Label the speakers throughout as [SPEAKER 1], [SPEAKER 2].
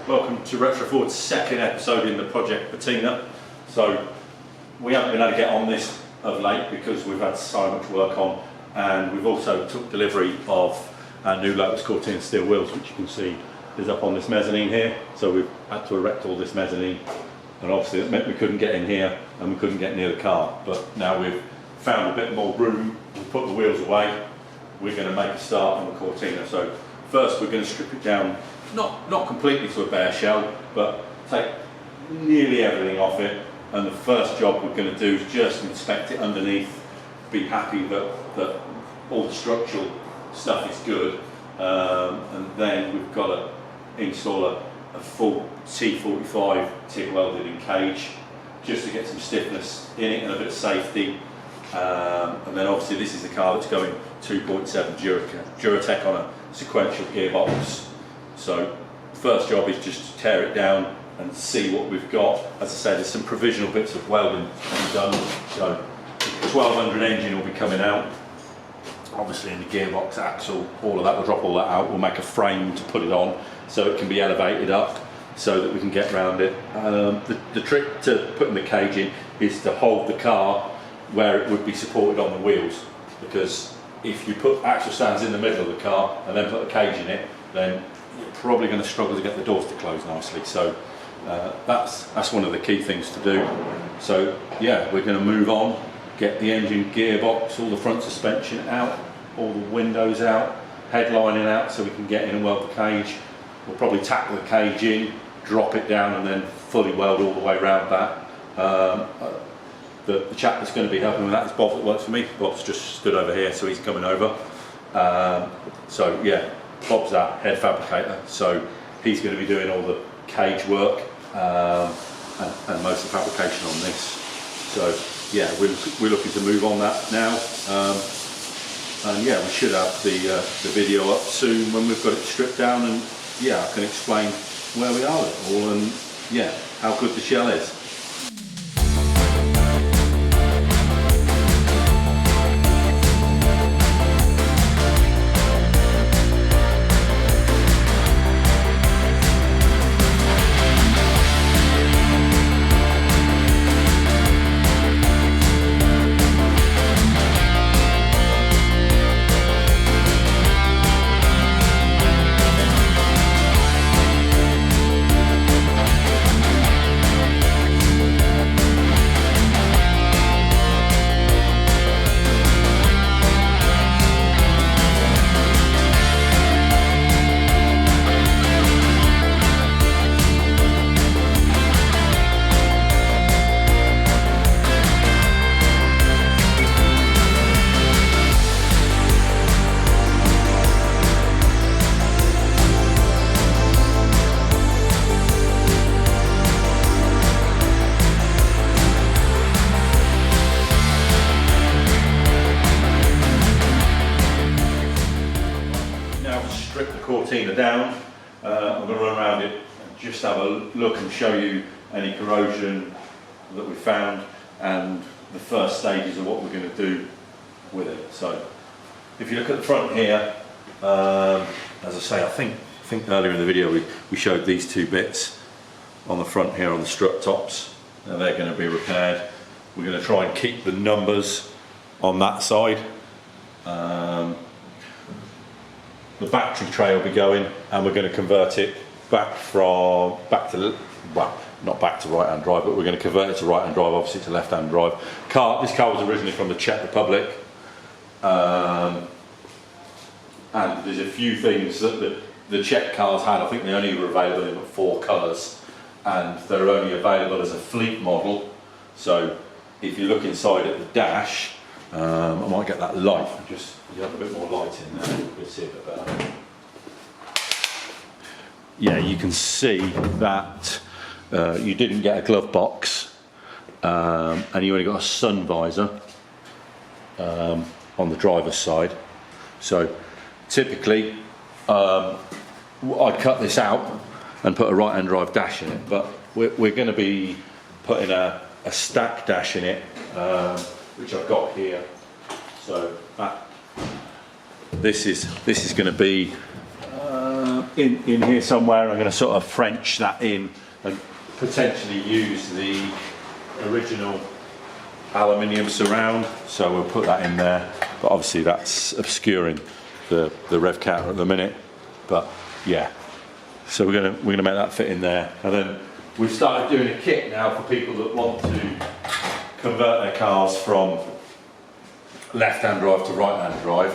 [SPEAKER 1] Welcome to Retroford's second episode in the project Patina. So we haven't been able to get on this of late because we've had so much work on, and we've also took delivery of our new Lotus Cortina steel wheels, which you can see is up on this mezzanine here. So we've had to erect all this mezzanine, and obviously it meant we couldn't get in here and we couldn't get near the car. But now we've found a bit more room, we've put the wheels away, we're going to make a start on the Cortina. So first we're going to strip it down, not completely to a bare shell, but take nearly everything off it. And the first job we're going to do is just inspect it underneath, be happy that all the structural stuff is good, and then we've got to install a full T45 TIG welded in cage just to get some stiffness in it and a bit of safety. And then obviously this is the car that's going 2.7 Duratec on a sequential gearbox. So first job is just to tear it down and see what we've got. As I said, there's some provisional bits of welding to be done. So the 1200 engine will be coming out. Obviously in the gearbox, axle, all of that, we'll drop all that out. We'll make a frame to put it on so it can be elevated up so that we can get around it. The trick to putting the cage in is to hold the car where it would be supported on the wheels, because if you put axle stands in the middle of the car and then put a cage in it, then you're probably going to struggle to get the doors to close nicely. So that's one of the key things to do. So yeah, we're going to move on, get the engine, gearbox, all the front suspension out, all the windows out, headlining out so we can get in and weld the cage. We'll probably tack the cage in, drop it down and then fully weld all the way around that. The chap that's going to be helping with that is Bob that works for me. Bob's just stood over here, so he's coming over. So yeah, Bob's our head fabricator, so he's going to be doing all the cage work and most of the fabrication on this. So yeah, we're looking to move on that now. And yeah, we should have the video up soon when we've got it stripped down, and yeah, I can explain where we are with it all and yeah, how good the shell is. Strip the Cortina down. I'm going to run around it and just have a look and show you any corrosion that we found and the first stages of what we're going to do with it. So if you look at the front here, as I say, I think earlier in the video we showed these two bits on the front here on the strut tops. Now they're going to be repaired. We're going to try and keep the numbers on that side. The battery tray will be going, and we're going to convert it back to, well, not back to right-hand drive, but we're going to convert it to right-hand drive, obviously to left-hand drive. This car was originally from the Czech Republic, and there's a few things that the Czech cars had. I think they only were available in 4 colours, and they're only available as a fleet model. So if you look inside at the dash, I might get that light, just you have a bit more light in there, you'll see a bit better. Yeah, you can see that you didn't get a glove box, and you only got a sun visor on the driver's side. So typically I'd cut this out and put a right-hand drive dash in it, but we're going to be putting a stack dash in it, which I've got here. So this is going to be in here somewhere. I'm going to sort of French that in and potentially use the original aluminium surround. So we'll put that in there, but obviously that's obscuring the rev counter at the minute. But yeah, so we're gonna make that fit in there. And then we've started doing a kit now for people that want to convert their cars from left-hand drive to right-hand drive.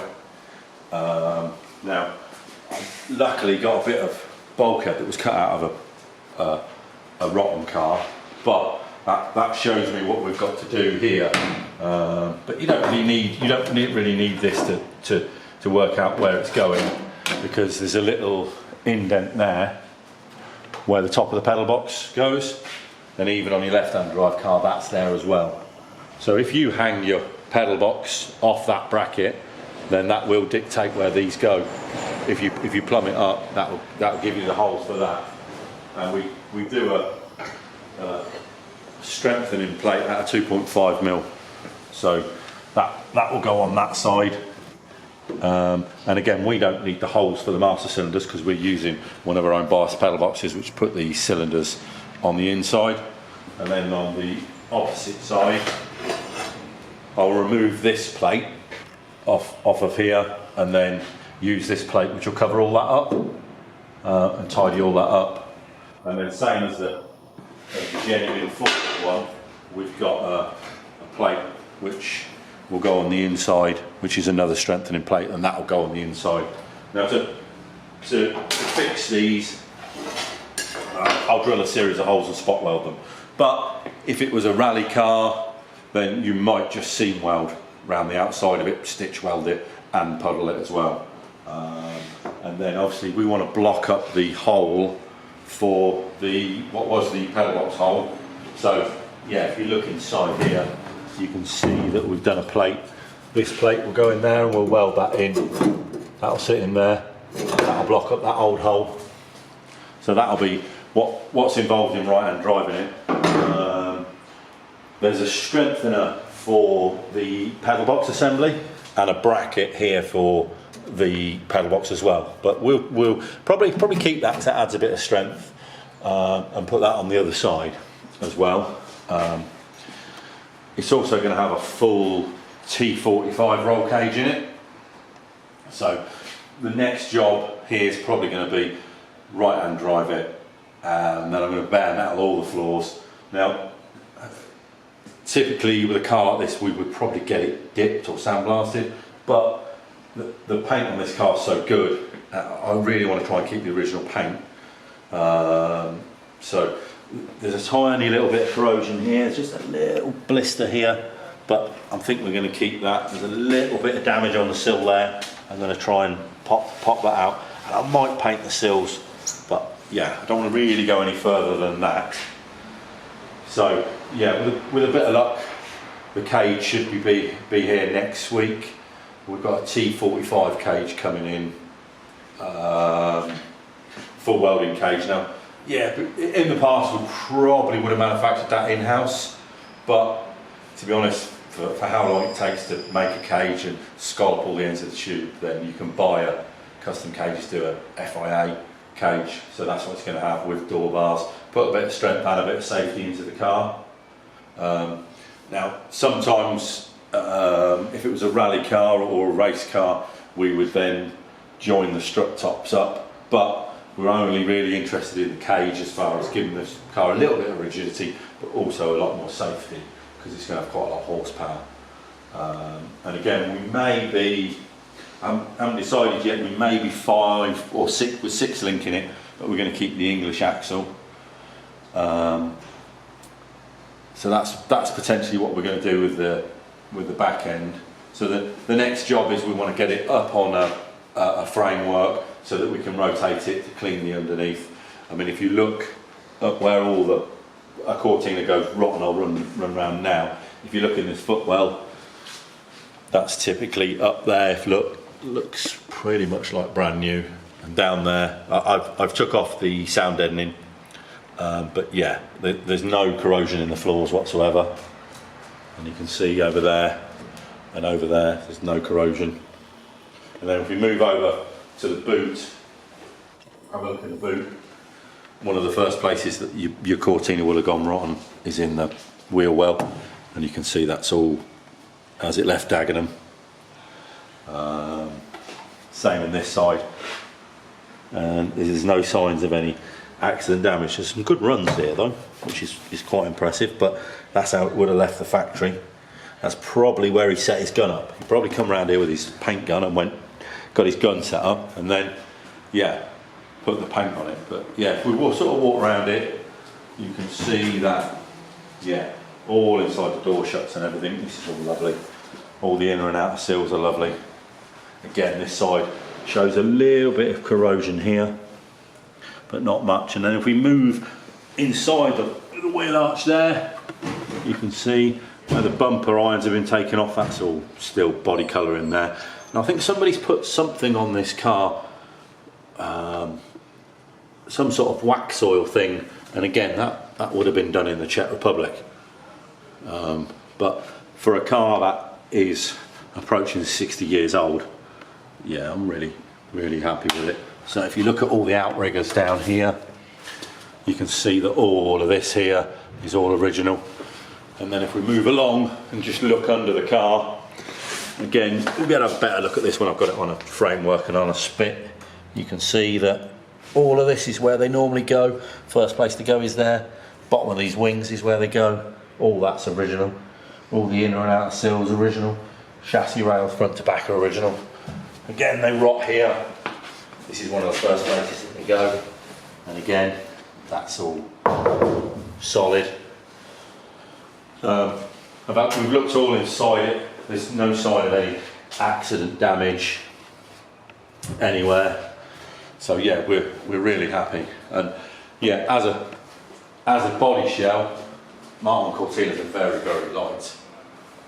[SPEAKER 1] Now, I luckily got a bit of bulkhead that was cut out of a rotten car, but that shows me what we've got to do here. But you don't really need this to work out where it's going, because there's a little indent there where the top of the pedal box goes, and even on your left-hand drive car that's there as well. So if you hang your pedal box off that bracket, then that will dictate where these go. If you plumb it up, that'll give you the holes for that. And we do a strengthening plate at a 2.5mm, so that will go on that side. And again, we don't need the holes for the master cylinders because we're using one of our own bias pedal boxes which put the cylinders on the inside. And then on the opposite side, I'll remove this plate off of here and then use this plate which will cover all that up and tidy all that up. And then same as the genuine football one, we've got a plate which will go on the inside, which is another strengthening plate, and that will go on the inside. Now to fix these, I'll drill a series of holes and spot weld them. But if it was a rally car, then you might just seam weld around the outside of it, stitch weld it and puddle it as well. And then obviously we want to block up the hole for what was the pedal box hole. So yeah, if you look inside here, you can see that we've done a plate. This plate will go in there and we'll weld that in. That'll sit in there. That'll block up that old hole. So that'll be what's involved in right-hand driving it. There's a strengthener for the pedal box assembly and a bracket here for the pedal box as well. But we'll probably keep that, because that adds a bit of strength, and put that on the other side as well. It's also going to have a full T45 roll cage in it. So the next job here is probably going to be right-hand drive it, and then I'm going to bare metal all the floors. Now, typically with a car like this, we would probably get it dipped or sandblasted, but the paint on this car is so good, I really want to try and keep the original paint. So there's a tiny little bit of corrosion here, just a little blister here, but I think we're going to keep that. There's a little bit of damage on the sill there. I'm going to try and pop that out, and I might paint the sills, but yeah, I don't want to really go any further than that. So yeah, with a bit of luck, the cage should be here next week. We've got a T45 cage coming in, full welding cage now. Yeah, but in the past we probably would have manufactured that in-house, but to be honest, for how long it takes to make a cage and scallop all the ends of the tube, then you can buy a custom cages, do a FIA cage, so that's what it's going to have with door bars, put a bit of strength and a bit of safety into the car. Now sometimes if it was a rally car or a race car, we would then join the strut tops up, but we're only really interested in the cage as far as giving the car a little bit of rigidity, but also a lot more safety, because it's going to have quite a lot of horsepower. And again, we may be, I haven't decided yet, we may be 5 or 6 with 6 link in it, but we're going to keep the English axle. So that's potentially what we're going to do with the back end. So the next job is we want to get it up on a framework so that we can rotate it to clean the underneath. I mean, if you look up where all a Cortina goes rotten, I'll run around now. If you look in this footwell, that's typically up there. If you look, looks pretty much like brand new. And down there, I've took off the sound deadening, but yeah, there's no corrosion in the floors whatsoever. And you can see over there and over there, there's no corrosion. And then if we move over to the boot, have a look in the boot. One of the first places that your Cortina will have gone rotten is in the wheel well, and you can see that's all as it left Dagenham. Same on this side, and there's no signs of any accident damage. There's some good runs here though, which is quite impressive, but that's how it would have left the factory. That's probably where he set his gun up. He probably come around here with his paint gun and got his gun set up, and then yeah, put the paint on it. But yeah, if we will sort of walk around it, you can see that, yeah, all inside the door shuts and everything. This is all lovely. All the inner and outer seals are lovely. Again, this side shows a little bit of corrosion here, but not much. And then if we move inside the wheel arch there, you can see where the bumper irons have been taken off. That's all still body colour in there. And I think somebody's put something on this car, some sort of wax oil thing, and again that would have been done in the Czech Republic. But for a car that is approaching 60 years old, yeah, I'm really happy with it. So if you look at all the outriggers down here, you can see that all of this here is all original. And then if we move along and just look under the car, again, we'll get a better look at this when I've got it on a framework and on a spit. You can see that all of this is where they normally go. First place to go is there. Bottom of these wings is where they go. All that's original. All the inner and outer seals original. Chassis rails front to back are original. Again, they rot here. This is one of the first places that they go. And again, that's all solid. We've looked all inside it. There's no sign of any accident damage anywhere. So yeah, we're really happy. And yeah, as a body shell, MK1 Cortinas are very light.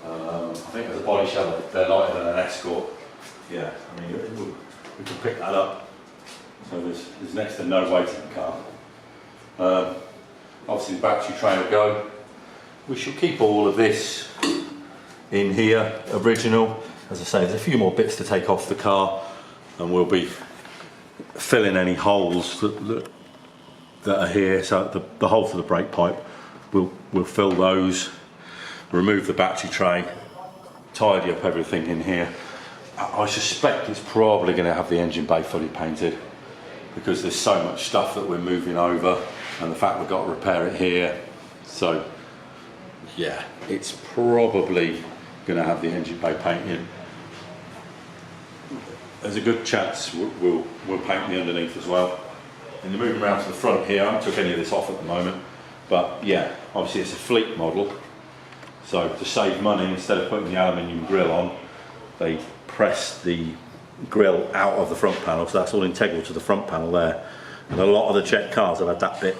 [SPEAKER 1] I think as a body shell they're lighter than an Escort. Yeah, I mean we can pick that up. So there's next to no weight in the car. Obviously the battery tray will go. We shall keep all of this in here, original. As I say, there's a few more bits to take off the car, and we'll be filling any holes that are here. So the hole for the brake pipe, we'll fill those, remove the battery tray, tidy up everything in here. I suspect it's probably going to have the engine bay fully painted, because there's so much stuff that we're moving over, and the fact we've got to repair it here. So yeah, it's probably going to have the engine bay painted. There's a good chance we'll paint the underneath as well. And then moving around to the front here, I haven't took any of this off at the moment, but yeah, obviously it's a fleet model, so to save money, instead of putting the aluminium grille on, they press the grille out of the front panel, so that's all integral to the front panel there. And a lot of the Czech cars have had that bit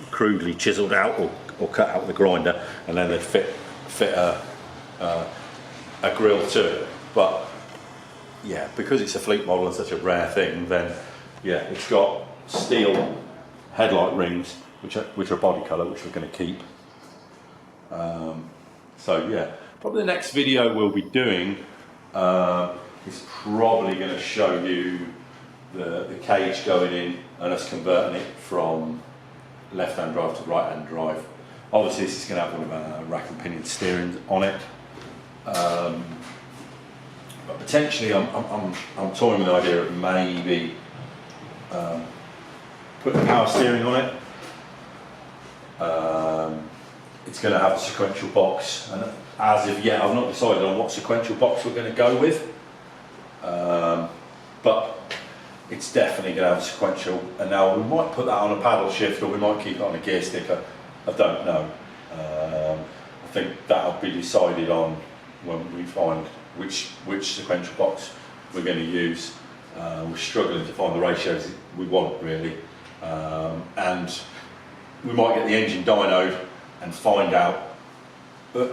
[SPEAKER 1] crudely chiselled out or cut out with a grinder, and then they fit a grille to it. But yeah, because it's a fleet model and such a rare thing, then yeah, it's got steel headlight rings, which are body colour, which we're going to keep. So yeah, probably the next video we'll be doing is probably going to show you the cage going in and us converting it from left-hand drive to right-hand drive. Obviously this is going to have one of our rack and pinion steering on it. But potentially I'm toying with the idea of maybe putting power steering on it. It's going to have a sequential box, and as of yet I've not decided on what sequential box we're going to go with, but it's definitely going to have a sequential. And now we might put that on a paddle shift, or we might keep it on a gear sticker. I don't know. I think that'll be decided on when we find which sequential box we're going to use. We're struggling to find the ratios we want really, and we might get the engine dynoed and find out,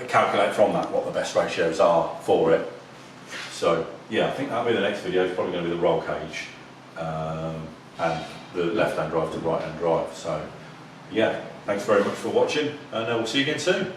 [SPEAKER 1] calculate from that what the best ratios are for it. So yeah, I think that'll be the next video. It's probably going to be the roll cage and the left-hand drive to right-hand drive. So yeah, thanks very much for watching, and we'll see you again soon.